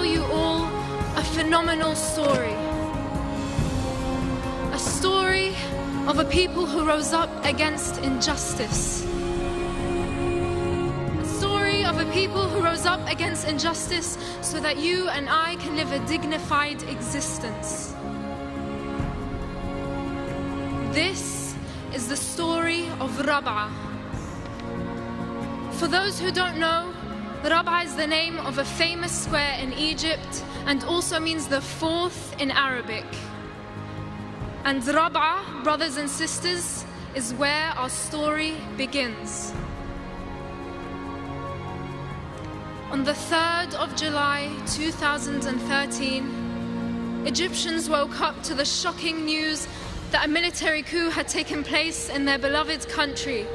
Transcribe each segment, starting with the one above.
tell you all a phenomenal story. A story of a people who rose up against injustice. A story of a people who rose up against injustice so that you and I can live a dignified existence. This is the story of Rab'a. For those who don't know, Rab'a is the name of a famous square in Egypt and also means the fourth in Arabic. And Rab'a, brothers and sisters, is where our story begins. On the 3rd of July 2013, Egyptians woke up to the shocking news that a military coup had taken place in their beloved country.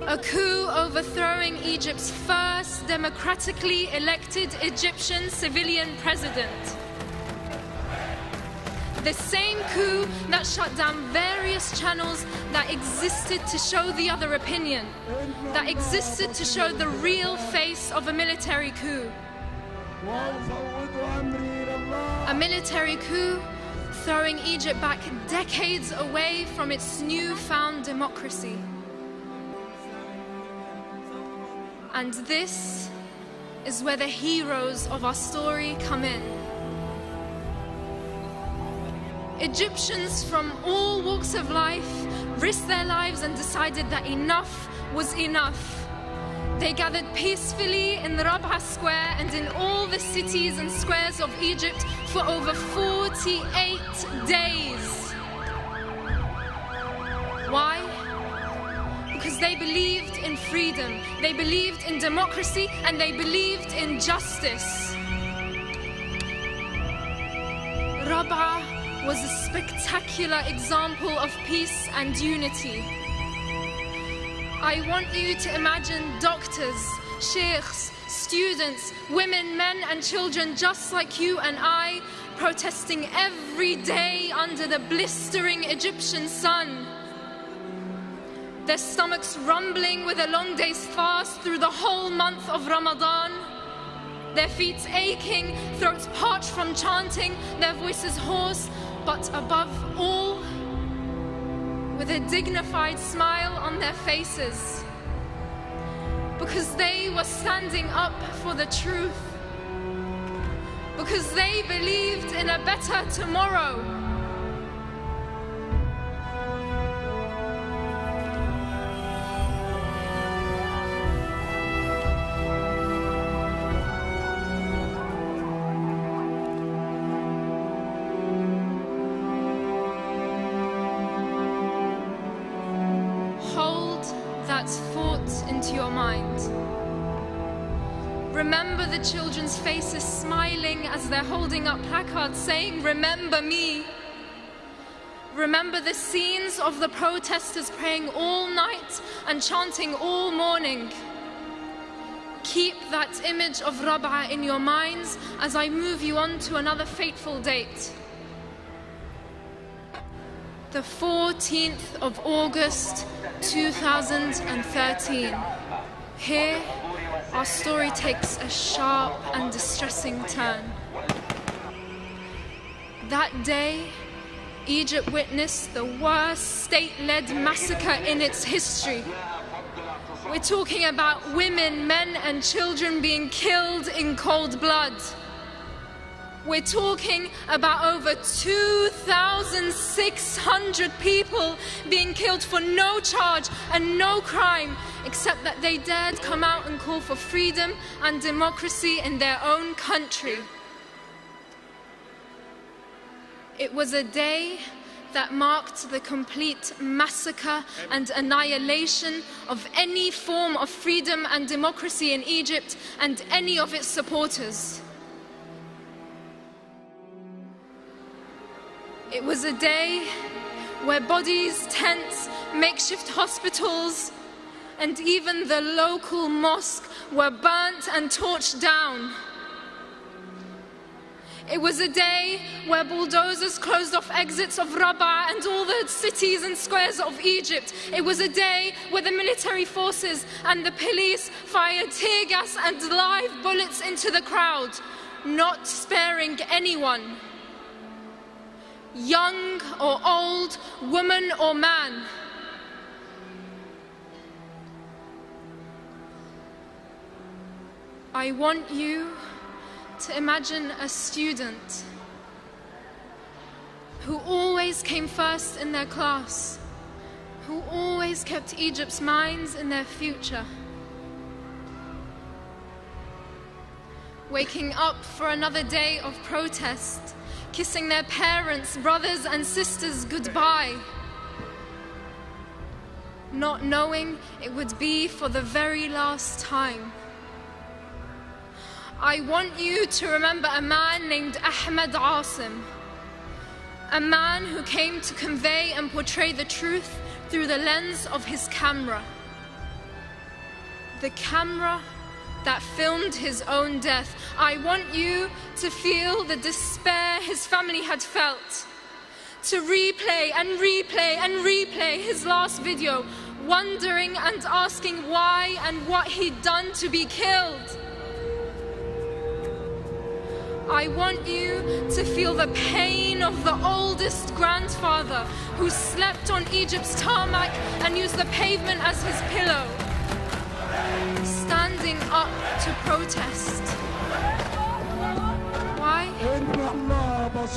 A coup overthrowing Egypt's first democratically elected Egyptian civilian president. The same coup that shut down various channels that existed to show the other opinion, that existed to show the real face of a military coup. A military coup throwing Egypt back decades away from its newfound democracy. And this is where the heroes of our story come in. Egyptians from all walks of life risked their lives and decided that enough was enough. They gathered peacefully in the Rab'a Square and in all the cities and squares of Egypt for over 48 days. Why? Because they believed in freedom, they believed in democracy, and they believed in justice. Rab'a was a spectacular example of peace and unity. I want you to imagine doctors, sheikhs, students, women, men and children just like you and I protesting every day under the blistering Egyptian sun. Their stomachs rumbling with a long day's fast through the whole month of Ramadan. Their feet aching, throats parched from chanting, their voices hoarse, but above all, with a dignified smile on their faces. Because they were standing up for the truth. Because they believed in a better tomorrow. Remember the children's faces smiling as they're holding up placards saying, "Remember me." Remember the scenes of the protesters praying all night and chanting all morning. Keep that image of Rab'a in your minds as I move you on to another fateful date. The 14th of August 2013. Here, our story takes a sharp and distressing turn. That day, Egypt witnessed the worst state-led massacre in its history. We're talking about women, men, and children being killed in cold blood. We're talking about over 2,600 people being killed for no charge and no crime, except that they dared come out and call for freedom and democracy in their own country. It was a day that marked the complete massacre and annihilation of any form of freedom and democracy in Egypt and any of its supporters. It was a day where bodies, tents, makeshift hospitals, and even the local mosque were burnt and torched down. It was a day where bulldozers closed off exits of Rabaa and all the cities and squares of Egypt. It was a day where the military forces and the police fired tear gas and live bullets into the crowd, not sparing anyone, young or old, woman or man. I want you to imagine a student who always came first in their class, who always kept Egypt's minds in their future, waking up for another day of protest, kissing their parents, brothers and sisters goodbye, not knowing it would be for the very last time. I want you to remember a man named Ahmed Asim, a man who came to convey and portray the truth through the lens of his camera. The camera that filmed his own death. I want you to feel the despair his family had felt, to replay and replay and replay his last video, wondering and asking why and what he'd done to be killed. I want you to feel the pain of the oldest grandfather who slept on Egypt's tarmac and used the pavement as his pillow, standing up to protest. Why?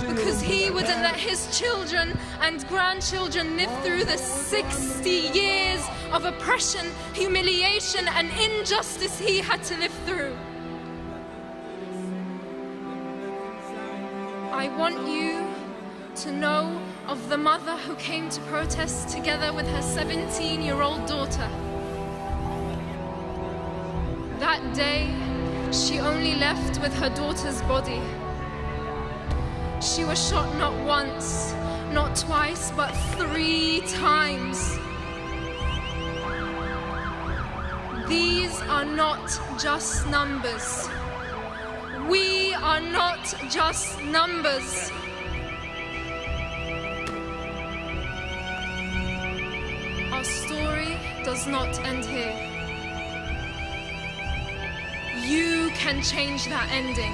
Because he wouldn't let his children and grandchildren live through the 60 years of oppression, humiliation and injustice he had to live through. I want you to know of the mother who came to protest together with her 17-year-old daughter. That day, she only left with her daughter's body. She was shot not once, not twice, but 3 times. These are not just numbers. We are not just numbers. Our story does not end here. You can change that ending.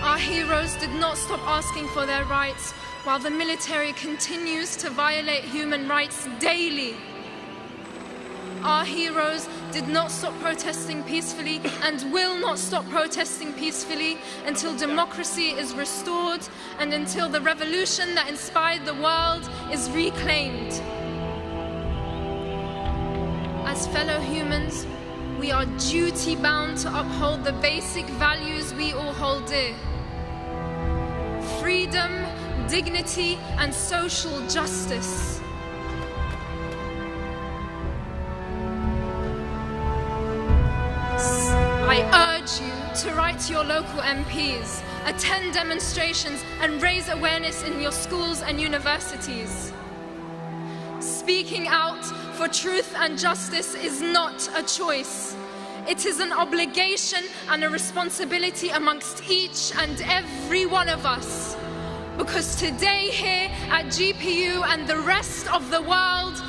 Our heroes did not stop asking for their rights while the military continues to violate human rights daily. Our heroes did not stop protesting peacefully and will not stop protesting peacefully until democracy is restored and until the revolution that inspired the world is reclaimed. As fellow humans, we are duty-bound to uphold the basic values we all hold dear: freedom, dignity, and social justice. I urge you to write to your local MPs, attend demonstrations, and raise awareness in your schools and universities. Speaking out for truth and justice is not a choice. It is an obligation and a responsibility amongst each and every one of us. Because today here at GPU and the rest of the world,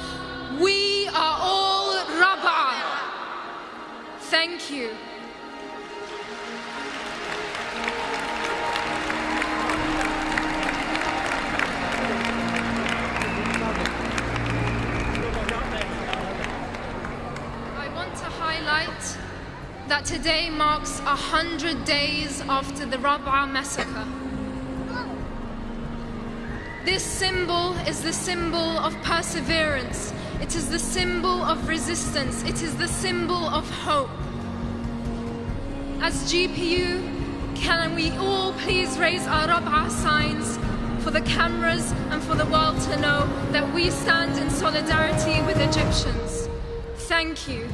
we are all Rabaa. Thank you. That today marks 100 days after the Rabaa massacre. This symbol is the symbol of perseverance. It is the symbol of resistance. It is the symbol of hope. As GPU, can we all please raise our Rabaa signs for the cameras and for the world to know that we stand in solidarity with Egyptians. Thank you.